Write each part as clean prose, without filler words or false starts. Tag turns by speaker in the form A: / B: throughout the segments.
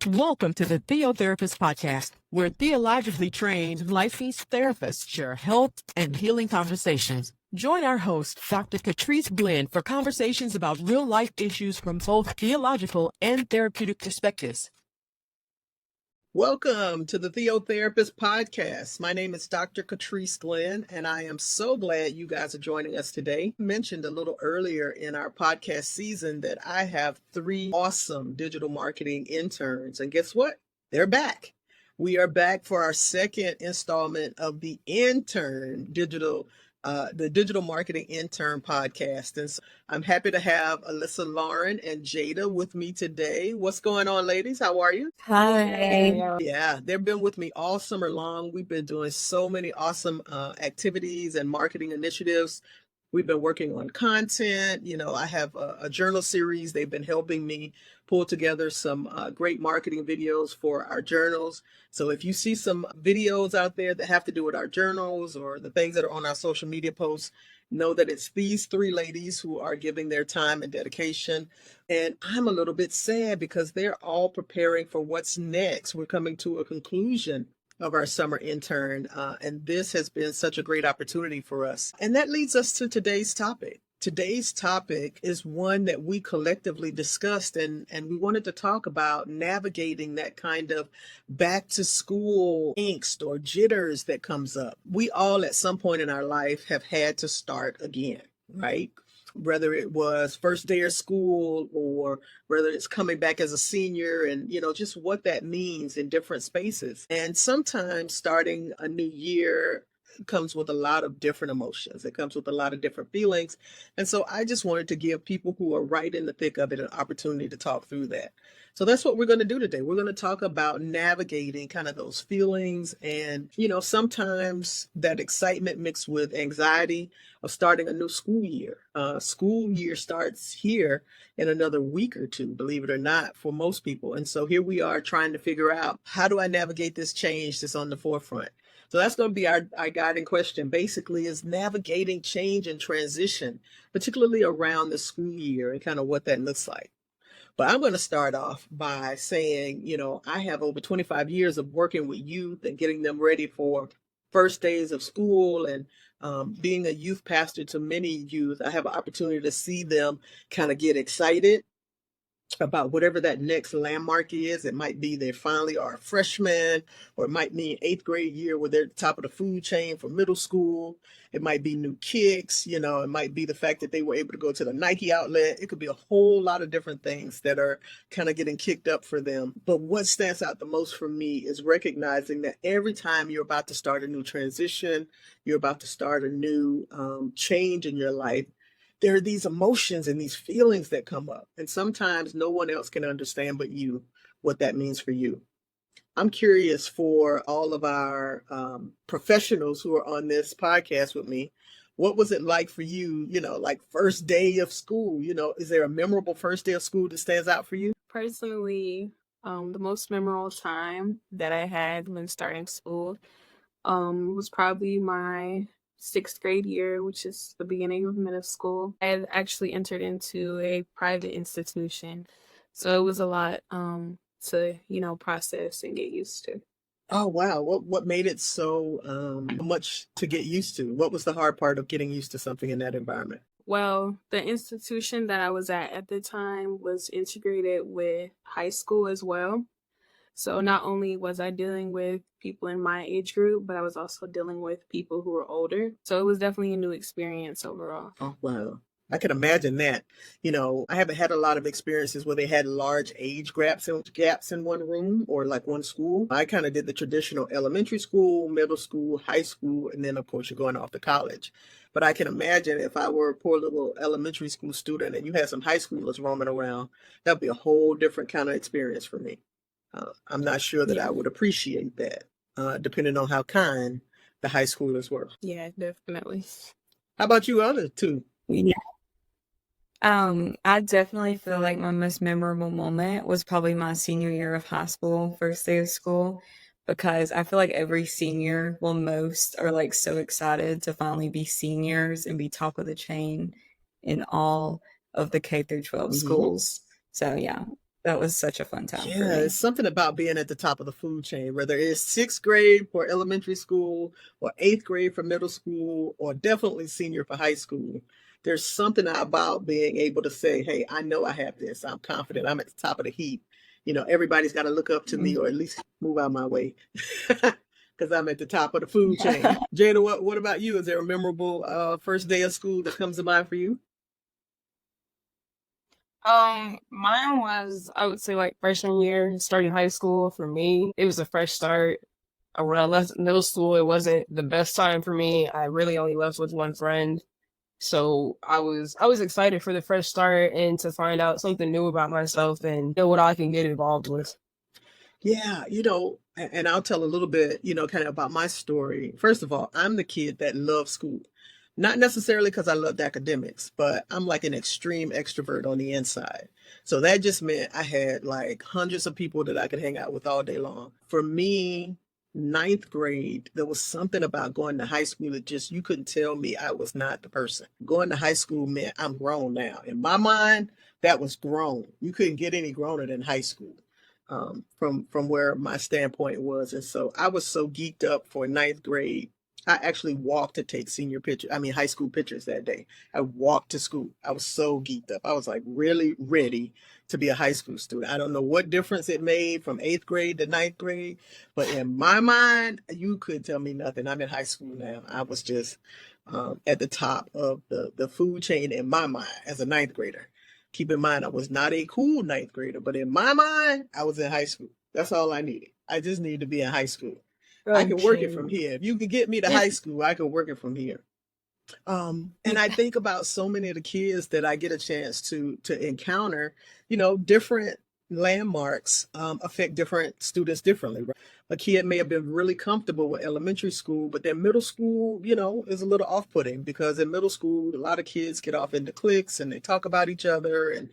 A: Welcome to the TheoTherapist podcast, where theologically trained licensed therapists share health and healing conversations. Join our host, Dr. Trice Glenn, for conversations about real-life issues from both theological and therapeutic perspectives.
B: Welcome to the TheoTherapist podcast. My name is Dr. Trice Glenn, and I am so glad you guys are joining us today. I mentioned a little earlier in our podcast season that I have 3 awesome digital marketing interns, and guess what? They're back. We are back for our second installment of the Digital Marketing Intern podcast. And so I'm happy to have Alyssa, Lauren, and Jada with me today. What's going on, ladies? How are you?
C: Hi.
B: Yeah, they've been with me all summer long. We've been doing so many awesome activities and marketing initiatives. We've been working on content. I have a journal series. They've been helping me pull together some great marketing videos for our journals. So if you see some videos out there that have to do with our journals or the things that are on our social media posts, know that it's these 3 ladies who are giving their time and dedication. And I'm a little bit sad because they're all preparing for what's next. We're coming to a conclusion of our summer intern, and this has been such a great opportunity for us. And that leads us to today's topic. Today's topic is one that we collectively discussed, and we wanted to talk about navigating that kind of back to school angst or jitters that comes up. We all at some point in our life have had to start again, right? Whether it was first day of school or whether it's coming back as a senior, and just what that means in different spaces. And sometimes starting a new year comes with a lot of different emotions. It comes with a lot of different feelings. And so I just wanted to give people who are right in the thick of it an opportunity to talk through that. So that's what we're going to do today. We're going to talk about navigating kind of those feelings and, sometimes that excitement mixed with anxiety of starting a new school year. School year starts here in another week or two, believe it or not, for most people. And so here we are trying to figure out, how do I navigate this change that's on the forefront? So that's going to be our guiding question, basically, is navigating change and transition, particularly around the school year and kind of what that looks like. But I'm going to start off by saying, I have over 25 years of working with youth and getting them ready for first days of school, and being a youth pastor to many youth, I have an opportunity to see them kind of get excited about whatever that next landmark is. It might be they finally are a freshman, or it might mean 8th grade year where they're at the top of the food chain for middle school. It might be new kicks, it might be the fact that they were able to go to the Nike outlet. It could be a whole lot of different things that are kind of getting kicked up for them. But what stands out the most for me is recognizing that every time you're about to start a new transition, you're about to start a new change in your life, there are these emotions and these feelings that come up. And sometimes no one else can understand but you what that means for you. I'm curious, for all of our professionals who are on this podcast with me, what was it like for you, like first day of school? Is there a memorable first day of school that stands out for you?
C: Personally, the most memorable time that I had when starting school was probably my 6th grade year, which is the beginning of middle school. I had actually entered into a private institution, so it was a lot to process and get used to.
B: Oh, wow. What made it so much to get used to? What was the hard part of getting used to something in that environment?
C: Well, the institution that I was at the time was integrated with high school as well. So not only was I dealing with people in my age group, but I was also dealing with people who were older. So it was definitely a new experience overall.
B: Oh, wow. I can imagine that. I haven't had a lot of experiences where they had large age gaps in one room or like one school. I kind of did the traditional elementary school, middle school, high school, and then of course you're going off to college. But I can imagine if I were a poor little elementary school student and you had some high schoolers roaming around, that'd be a whole different kind of experience for me. I'm not sure that I would appreciate that, depending on how kind the high schoolers were.
C: Yeah, definitely.
B: How about you other two?
D: Yeah. I definitely feel like my most memorable moment was probably my senior year of high school, first day of school, because I feel like every senior, well, most are like so excited to finally be seniors and be top of the chain in all of the K through 12 schools. So yeah, That was such a fun time for
B: Yeah,
D: me.
B: it's something about being at the top of the food chain, whether it's sixth grade for elementary school or eighth grade for middle school or definitely senior for high school. There's something about being able to say, hey, I know I have this. I'm confident. I'm at the top of the heap. Everybody's got to look up to me or at least move out my way because I'm at the top of the food chain. Jada, what about you? Is there a memorable first day of school that comes to mind for you?
E: Mine was, I would say, like freshman year, starting high school. For me, it was a fresh start. When I left middle school, it wasn't the best time for me. I really only left with one friend. So I was excited for the fresh start and to find out something new about myself and know what I can get involved with.
B: Yeah, and I'll tell a little bit, kind of about my story. First of all, I'm the kid that loves school. Not necessarily because I loved academics, but I'm like an extreme extrovert on the inside. So that just meant I had like hundreds of people that I could hang out with all day long. For me, ninth grade, there was something about going to high school that just, you couldn't tell me I was not the person. Going to high school meant I'm grown now. In my mind, that was grown. You couldn't get any growner than high school from where my standpoint was. And so I was so geeked up for ninth grade. I actually walked to take high school pictures that day. I walked to school. I was so geeked up. I was like really ready to be a high school student. I don't know what difference it made from eighth grade to ninth grade, but in my mind, you could tell me nothing. I'm in high school now. I was just at the top of the food chain in my mind as a ninth grader. Keep in mind, I was not a cool ninth grader, but in my mind, I was in high school. That's all I needed. I just needed to be in high school. I can work it from here. If you can get me to high school, I can work it from here. And I think about so many of the kids that I get a chance to encounter, different landmarks affect different students differently, right? A kid may have been really comfortable with elementary school, but then middle school, is a little off-putting because in middle school, a lot of kids get off into cliques and they talk about each other. And,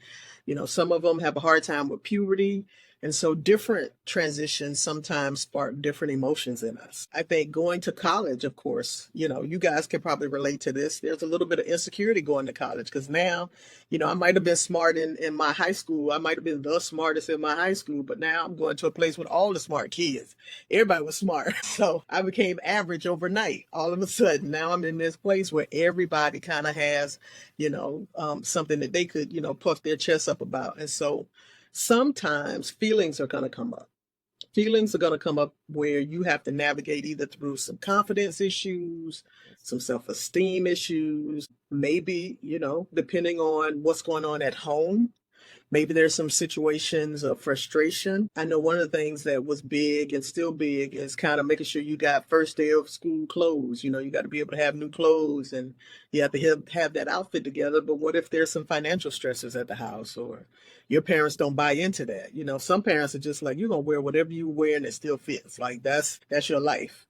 B: some of them have a hard time with puberty. And so different transitions sometimes spark different emotions in us. I think going to college, of course, you guys can probably relate to this. There's a little bit of insecurity going to college because now, I might have been smart in my high school. I might have been the smartest in my high school, but now I'm going to a place with all the smart kids. Everybody was smart. So I became average overnight. All of a sudden, now I'm in this place where everybody kind of has, something that they could, puff their chest up about. And so sometimes feelings are going to come up. Feelings are going to come up where you have to navigate either through some confidence issues, some self-esteem issues, maybe, depending on what's going on at home. Maybe there's some situations of frustration. I know one of the things that was big and still big is kind of making sure you got first day of school clothes. You got to be able to have new clothes and you have to have that outfit together. But what if there's some financial stresses at the house or your parents don't buy into that? Some parents are just like, you're going to wear whatever you wear and it still fits. Like that's your life.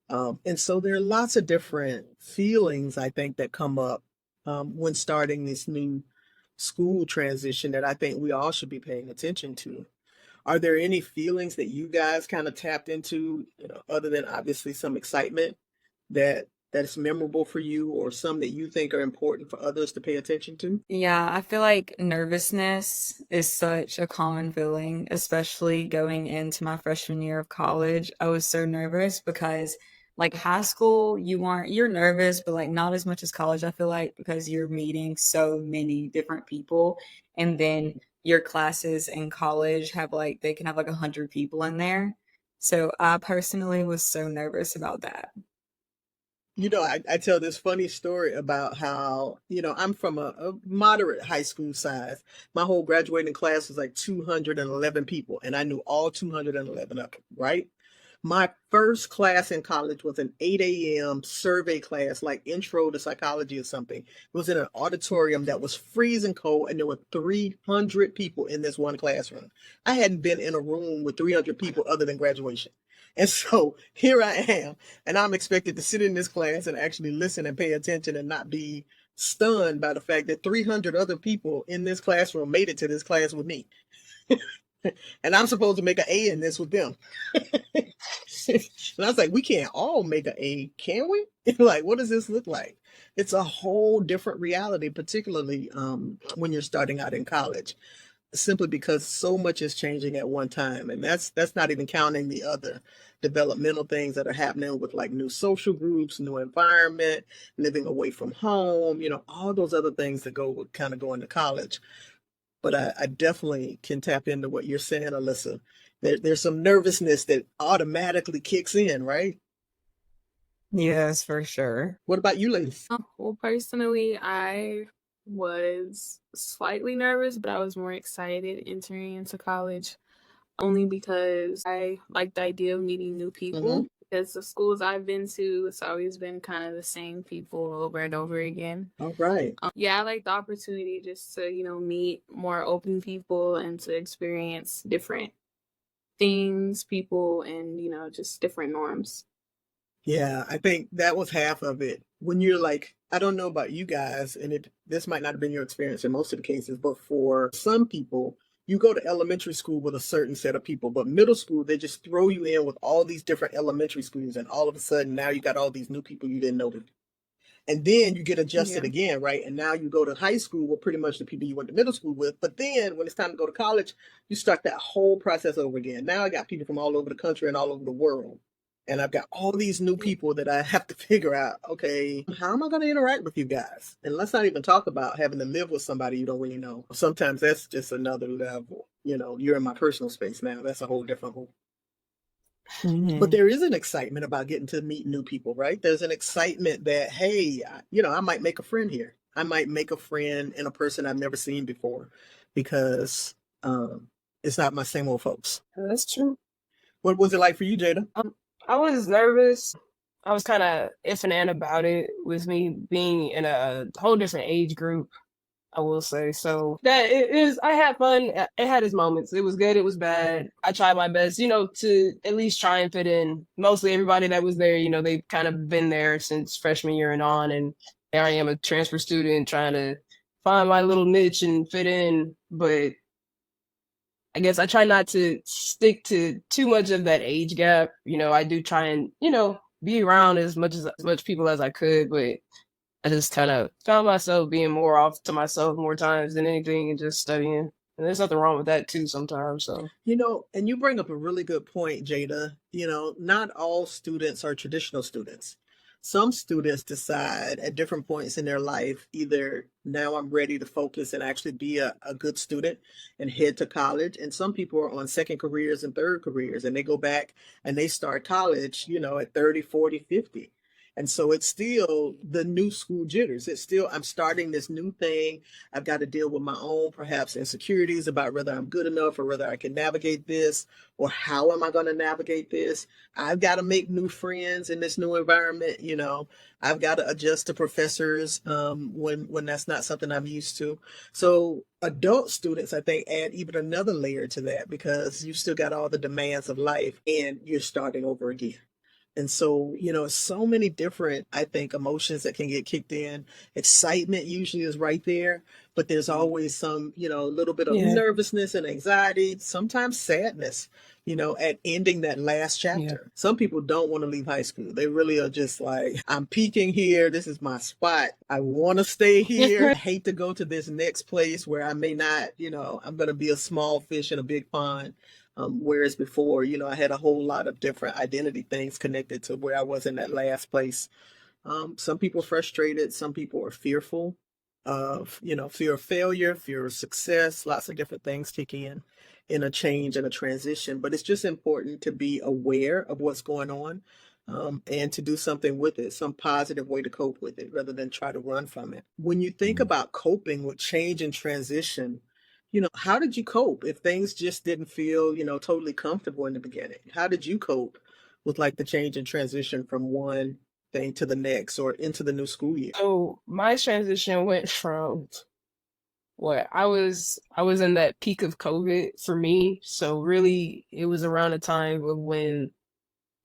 B: And so there are lots of different feelings, I think, that come up when starting this new school transition that I think we all should be paying attention to. Are there any feelings that you guys kind of tapped into, other than obviously some excitement that's memorable for you or some that you think are important for others to pay attention to?
D: Yeah, I feel like nervousness is such a common feeling, especially going into my freshman year of college. I was so nervous because like high school, you're nervous, but like not as much as college, I feel like, because you're meeting so many different people. And then your classes in college they can have like 100 people in there. So I personally was so nervous about that.
B: I tell this funny story about how, I'm from a moderate high school size. My whole graduating class was like 211 people, and I knew all 211 of them, right? My first class in college was an 8 a.m. survey class, like intro to psychology or something. It was in an auditorium that was freezing cold, and there were 300 people in this one classroom. I hadn't been in a room with 300 people other than graduation. And so here I am, and I'm expected to sit in this class and actually listen and pay attention and not be stunned by the fact that 300 other people in this classroom made it to this class with me. And I'm supposed to make an A in this with them. And I was like, we can't all make an A, can we? Like, what does this look like? It's a whole different reality, particularly when you're starting out in college. simply because so much is changing at one time. And that's not even counting the other developmental things that are happening with like new social groups, new environment, living away from home, all those other things that go with kind of going to college. But I definitely can tap into what you're saying, Alyssa. There's some nervousness that automatically kicks in, right?
D: Yes, for sure.
B: What about you, ladies?
C: Well, personally, I was slightly nervous, but I was more excited entering into college only because I like the idea of meeting new people. Because the schools I've been to, it's always been kind of the same people over and over again.
B: All right.
C: Yeah, I like the opportunity just to, meet more open people and to experience different things, people, and, just different norms.
B: Yeah, I think that was half of it. When you're like, I don't know about you guys, and this might not have been your experience in most of the cases, but for some people, you go to elementary school with a certain set of people, but middle school, they just throw you in with all these different elementary schools, and all of a sudden now you got all these new people you didn't know. And then you get adjusted again, right? And now you go to high school with pretty much the people you went to middle school with. But then when it's time to go to college, you start that whole process over again. Now I got people from all over the country and all over the world. And I've got all these new people that I have to figure out, okay, how am I going to interact with you guys? And let's not even talk about having to live with somebody you don't really know. Sometimes that's just another level. You're in my personal space now. That's a whole different level. But there is an excitement about getting to meet new people, right? There's an excitement that, hey, I might make a friend here. I might make a friend in a person I've never seen before because it's not my same old folks.
E: That's true.
B: What was it like for you, Jada?
E: I was nervous. I was kind of if and an about it with me being in a whole different age group, I will say. So that it is, I had fun. It had its moments. It was good. It was bad. I tried my best, to at least try and fit in. Mostly everybody that was there, they've kind of been there since freshman year and on. And here I am, a transfer student trying to find my little niche and fit in. But I guess I try not to stick to too much of that age gap. I do try and, be around as much people as I could, but I just kind of found myself being more off to myself more times than anything and just studying. And there's nothing wrong with that too sometimes. So,
B: and you bring up a really good point, Jada. Not all students are traditional students. Some students decide at different points in their life, either now I'm ready to focus and actually be a good student and head to college. And some people are on second careers and third careers, and they go back and they start college, at 30, 40, 50. And so it's still the new school jitters. It's still, I'm starting this new thing. I've got to deal with my own perhaps insecurities about whether I'm good enough or whether I can navigate this, or how am I going to navigate this? I've got to make new friends in this new environment. I've got to adjust to professors when that's not something I'm used to. So adult students, I think, add even another layer to that because you've still got all the demands of life and you're starting over again. And so, so many different, I think, emotions that can get kicked in. Excitement usually is right there, but there's always some, a little bit of nervousness and anxiety, sometimes sadness, at ending that last chapter. Yeah. Some people don't want to leave high school. They really are just like, I'm peaking here. This is my spot. I want to stay here. I hate to go to this next place where I may not, I'm going to be a small fish in a big pond. Whereas before, I had a whole lot of different identity things connected to where I was in that last place. Some people are frustrated. Some people are fearful of, fear of failure, fear of success, lots of different things kick in a change and a transition. But it's just important to be aware of what's going on and to do something with it, some positive way to cope with it rather than try to run from it. When you think about coping with change and transition, how did you cope if things just didn't feel, totally comfortable in the beginning? How did you cope with like the change and transition from one thing to the next or into the new school year?
E: So my transition went from I was in that peak of COVID for me. So really it was around the time of when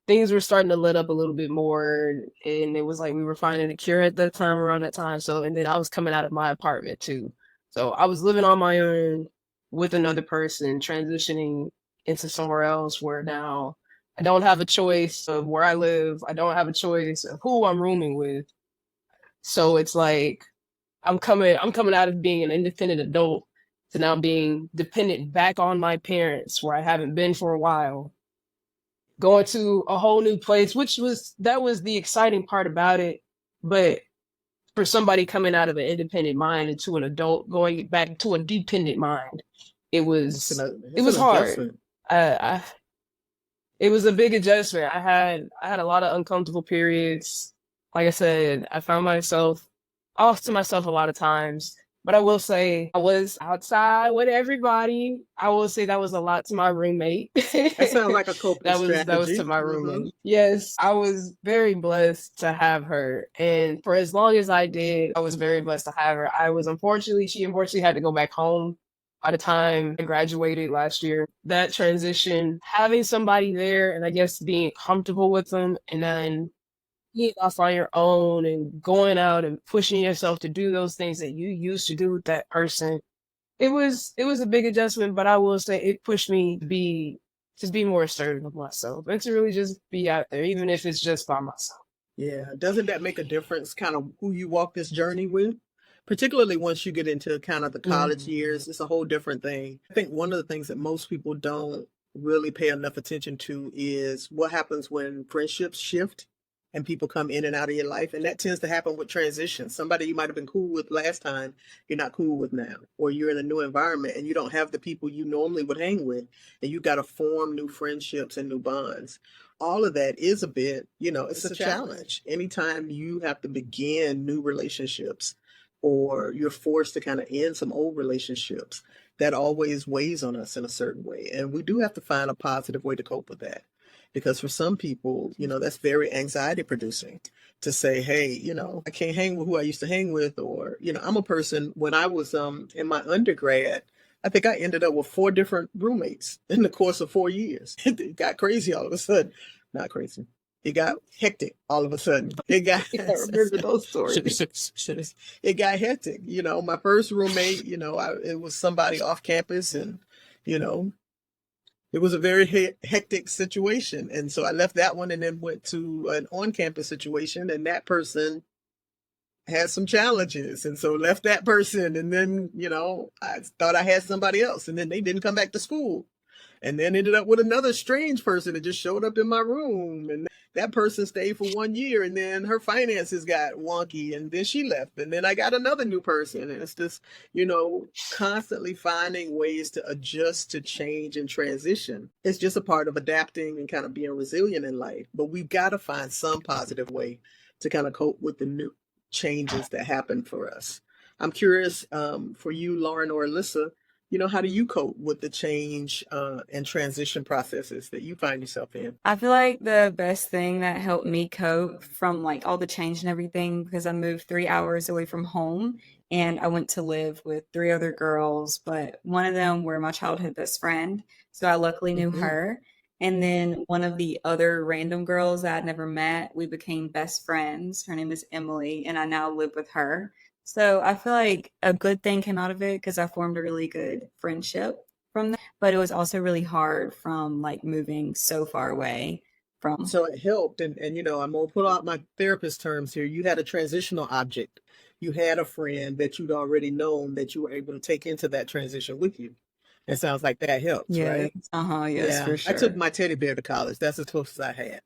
E: things were starting to let up a little bit more, and it was like we were finding a cure at that time, around that time. So, and then I was coming out of my apartment too. So I was living on my own with another person, transitioning into somewhere else where now I don't have a choice of where I live. I don't have a choice of who I'm rooming with. So it's like I'm coming out of being an independent adult to now being dependent back on my parents where I haven't been for a while, going to a whole new place, that was the exciting part about it. But for somebody coming out of an independent mind into an adult going back to a dependent mind, it was hard.
B: Adjustment.
E: It was a big adjustment. I had a lot of uncomfortable periods. Like I said, I found myself off to myself a lot of times. But I will say I was outside with everybody. I will say that was a lot to my roommate.
B: That sounds like a coping strategy.
E: That was to my roommate. Yes, I was very blessed to have her. And for as long as I did, I was very blessed to have her. She unfortunately had to go back home by the time I graduated last year. That transition, having somebody there and I guess being comfortable with them and then being off on your own and going out and pushing yourself to do those things that you used to do with that person. It was a big adjustment, but I will say it pushed me to be more assertive with myself and to really just be out there, even if it's just by myself.
B: Yeah. Doesn't that make a difference, kind of who you walk this journey with? Particularly once you get into kind of the college years, it's a whole different thing. I think one of the things that most people don't really pay enough attention to is what happens when friendships shift and people come in and out of your life. And that tends to happen with transition. Somebody you might have been cool with last time, you're not cool with now. Or you're in a new environment and you don't have the people you normally would hang with. And you got to form new friendships and new bonds. All of that is a bit, it's a challenge. Anytime you have to begin new relationships or you're forced to kind of end some old relationships, that always weighs on us in a certain way. And we do have to find a positive way to cope with that. Because for some people, that's very anxiety producing to say, hey, I can't hang with who I used to hang with. Or, I'm a person, when I was in my undergrad, I think I ended up with 4 different roommates in the course of 4 years. It got crazy all of a sudden. Not crazy. It got hectic all of a sudden. It got, I remember those stories. It got hectic. My first roommate, it was somebody off campus and, it was a very hectic situation. And so I left that one and then went to an on-campus situation, and that person had some challenges. And so left that person. And then, I thought I had somebody else, and then they didn't come back to school. And then ended up with another strange person that just showed up in my room. And that person stayed for 1 year, and then her finances got wonky, and then she left. And then I got another new person. And it's just, constantly finding ways to adjust to change and transition. It's just a part of adapting and kind of being resilient in life. But we've got to find some positive way to kind of cope with the new changes that happen for us. I'm curious for you, Lauren or Alyssa, how do you cope with the change and transition processes that you find yourself in?
D: I feel like the best thing that helped me cope from like all the change and everything, because I moved 3 hours away from home and I went to live with 3 other girls, but one of them were my childhood best friend. So I luckily knew her. And then one of the other random girls that I'd never met, we became best friends. Her name is Emily, and I now live with her. So I feel like a good thing came out of it because I formed a really good friendship from that. But it was also really hard from like moving so far away from.
B: So it helped. And I'm going to pull out my therapist terms here. You had a transitional object. You had a friend that you'd already known that you were able to take into that transition with you. It sounds like that helps, right?
D: Yes, for sure.
B: I took my teddy bear to college. That's as close as I had.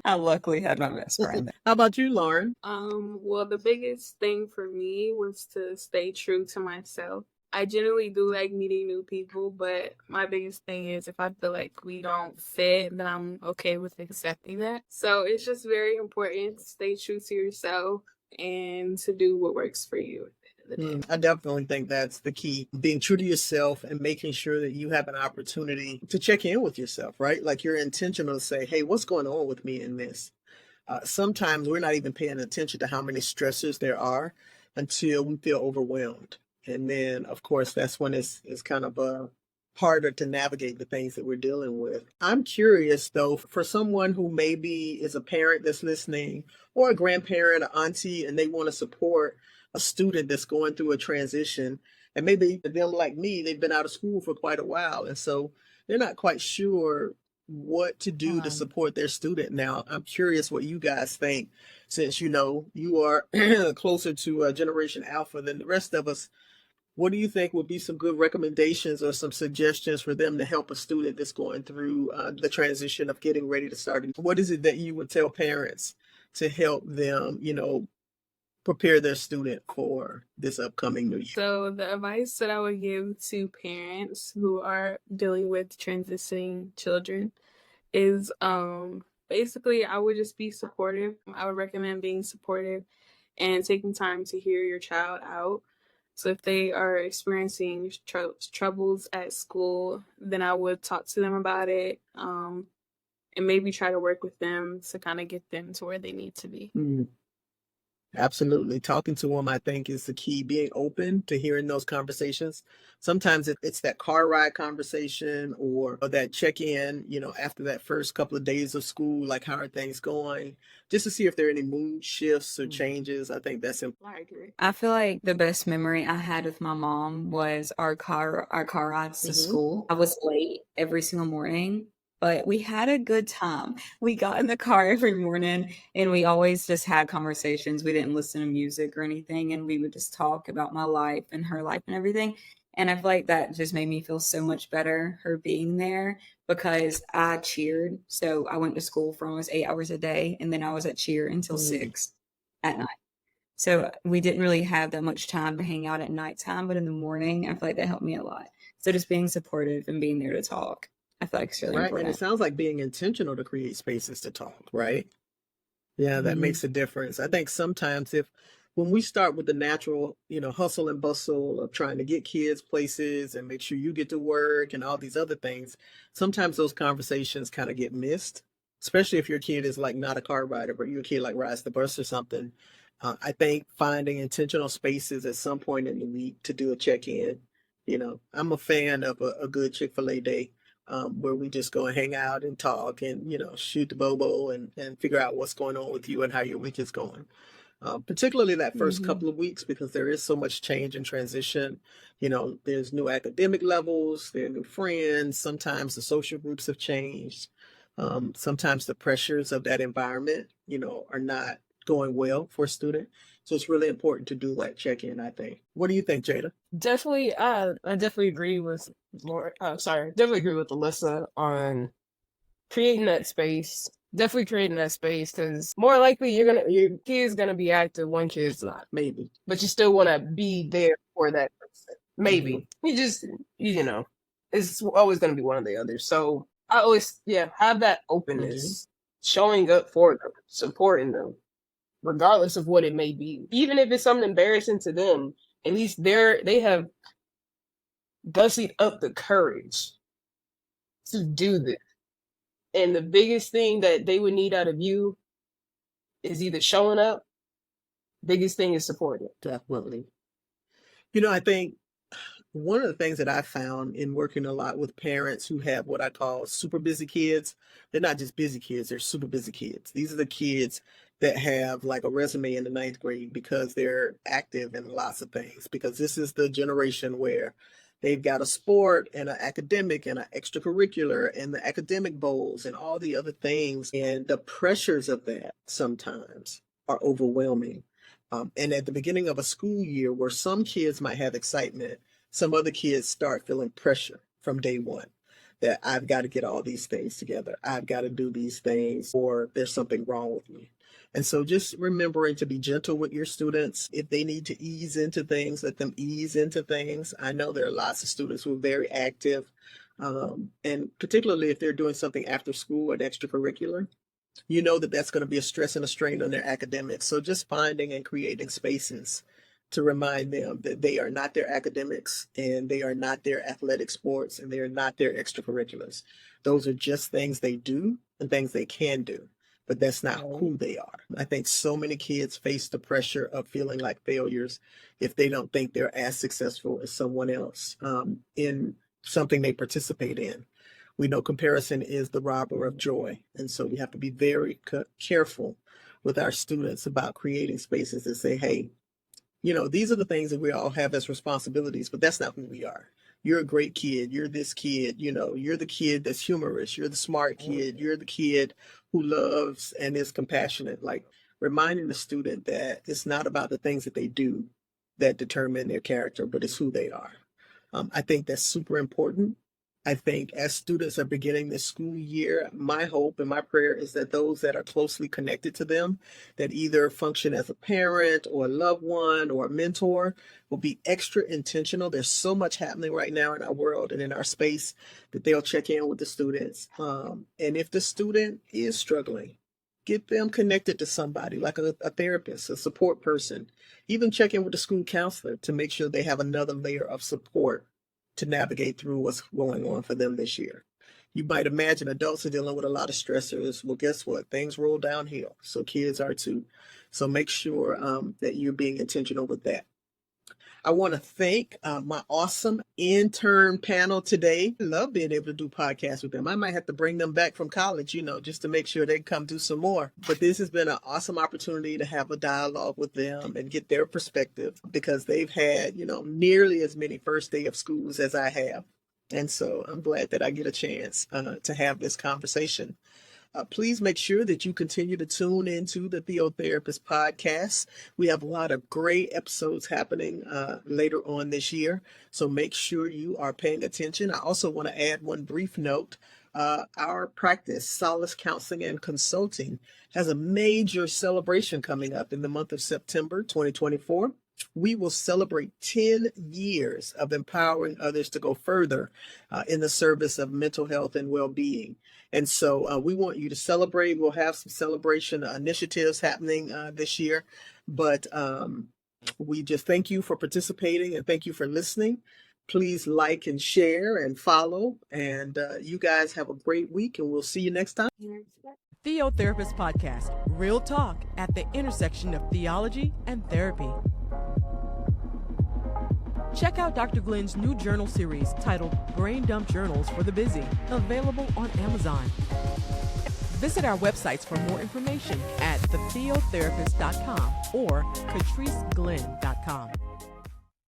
D: I luckily had my best friend.
B: How about you, Lauren?
C: Well, the biggest thing for me was to stay true to myself. I generally do like meeting new people, but my biggest thing is if I feel like we don't fit, then I'm okay with accepting that. So it's just very important to stay true to yourself and to do what works for you.
B: I definitely think that's the key. Being true to yourself and making sure that you have an opportunity to check in with yourself, right? Like you're intentional to say, hey, what's going on with me in this? Sometimes we're not even paying attention to how many stressors there are until we feel overwhelmed. And then, of course, that's when it's kind of harder to navigate the things that we're dealing with. I'm curious, though, for someone who maybe is a parent that's listening or a grandparent, or auntie, and they want to support a student that's going through a transition, and maybe them like me, they've been out of school for quite a while, and so they're not quite sure what to do to support their student now. I'm curious what you guys think, since you are closer to Generation Alpha than the rest of us. what do you think would be some good recommendations or some suggestions for them to help a student that's going through the transition of getting ready to start? What is it that you would tell parents to help them, prepare their student for this upcoming new year?
C: So the advice that I would give to parents who are dealing with transitioning children is basically I would just be supportive. I would recommend being supportive and taking time to hear your child out. So if they are experiencing troubles at school, then I would talk to them about it, and maybe try to work with them to kind of get them to where they need to be.
B: Absolutely. Talking to them, I think, is the key. Being open to hearing those conversations. Sometimes it's that car ride conversation or that check-in, after that first couple of days of school, like how are things going, just to see if there are any mood shifts or changes. I think that's important.
C: I agree.
D: I feel like the best memory I had with my mom was our car rides to school. I was late every single morning, but we had a good time. We got in the car every morning and we always just had conversations. We didn't listen to music or anything, and we would just talk about my life and her life and everything. And I feel like that just made me feel so much better, her being there, because I cheered. So I went to school for almost 8 hours a day, and then I was at cheer until 6 at night. So we didn't really have that much time to hang out at nighttime, but in the morning, I feel like that helped me a lot. So just being supportive and being there to talk, I feel like it's really
B: Right. And
D: important.
B: it sounds like being intentional to create spaces to talk, right? Yeah, that makes a difference. I think sometimes when we start with the natural, hustle and bustle of trying to get kids places and make sure you get to work and all these other things, sometimes those conversations kind of get missed, especially if your kid is like not a car rider, but your kid like rides the bus or something. I think finding intentional spaces at some point in the week to do a check-in. I'm a fan of a good Chick-fil-A day. Where we just go and hang out and talk and, shoot the bobo and figure out what's going on with you and how your week is going. Particularly that first couple of weeks, because there is so much change and transition. There's new academic levels, there are new friends. Sometimes the social groups have changed. Sometimes the pressures of that environment, are not going well for a student. So it's really important to do that check-in, I think. What do you think, Jada?
E: Definitely, I definitely agree with definitely agree with Alyssa on creating that space. Definitely creating that space, because more likely your kid's gonna be active, one kid's not.
B: Maybe.
E: But you still want to be there for that person. Maybe. You just, it's always gonna be one or the other. So I always, have that openness, showing up for them, supporting them, regardless of what it may be. Even if it's something embarrassing to them, at least they have busted up the courage to do this. And the biggest thing that they would need out of you is either showing up. Biggest thing is supporting.
B: Definitely. I think one of the things that I found in working a lot with parents who have what I call super busy kids, they're not just busy kids, they're super busy kids. These are the kids that have like a resume in the 9th grade because they're active in lots of things, because this is the generation where they've got a sport and an academic and an extracurricular and the academic bowls and all the other things. And the pressures of that sometimes are overwhelming. And at the beginning of a school year where some kids might have excitement, some other kids start feeling pressure from day one that I've got to get all these things together. I've got to do these things or there's something wrong with me. And so just remembering to be gentle with your students. If they need to ease into things, let them ease into things. I know there are lots of students who are very active, and particularly if they're doing something after school or extracurricular, that's going to be a stress and a strain on their academics. So just finding and creating spaces to remind them that they are not their academics and they are not their athletic sports and they are not their extracurriculars. Those are just things they do and things they can do, but that's not who they are. I think so many kids face the pressure of feeling like failures if they don't think they're as successful as someone else in something they participate in. We know comparison is the robber of joy. And so we have to be very careful with our students about creating spaces that say, hey, these are the things that we all have as responsibilities, but that's not who we are. You're a great kid. You're this kid, you're the kid that's humorous. You're the smart kid. You're the kid who loves and is compassionate. Like reminding the student that it's not about the things that they do, that determine their character, but it's who they are. I think that's super important. I think as students are beginning this school year, my hope and my prayer is that those that are closely connected to them, that either function as a parent or a loved one or a mentor, will be extra intentional. There's so much happening right now in our world and in our space that they'll check in with the students. And if the student is struggling, get them connected to somebody like a therapist, a support person. Even check in with the school counselor to make sure they have another layer of support to navigate through what's going on for them this year. You might imagine adults are dealing with a lot of stressors. Well, guess what? Things roll downhill. So kids are too. So make sure that you're being intentional with that. I want to thank my awesome intern panel today. I love being able to do podcasts with them. I might have to bring them back from college, just to make sure they come do some more. But this has been an awesome opportunity to have a dialogue with them and get their perspective, because they've had, nearly as many first day of schools as I have. And so I'm glad that I get a chance to have this conversation. Please make sure that you continue to tune into the TheoTherapist podcast. We have a lot of great episodes happening later on this year, so make sure you are paying attention. I also want to add one brief note. Our practice, Solace Counseling and Consulting, has a major celebration coming up in the month of September 2024. We will celebrate 10 years of empowering others to go further in the service of mental health and well-being. And so we want you to celebrate. We'll have some celebration initiatives happening this year. But we just thank you for participating and thank you for listening. Please like and share and follow. And you guys have a great week, and we'll see you next time.
A: TheoTherapist Podcast, real talk at the intersection of theology and therapy. Check out Dr. Glenn's new journal series titled Brain Dump Journals for the Busy, available on Amazon. Visit our websites for more information at thetheotherapist.com or catriceglenn.com.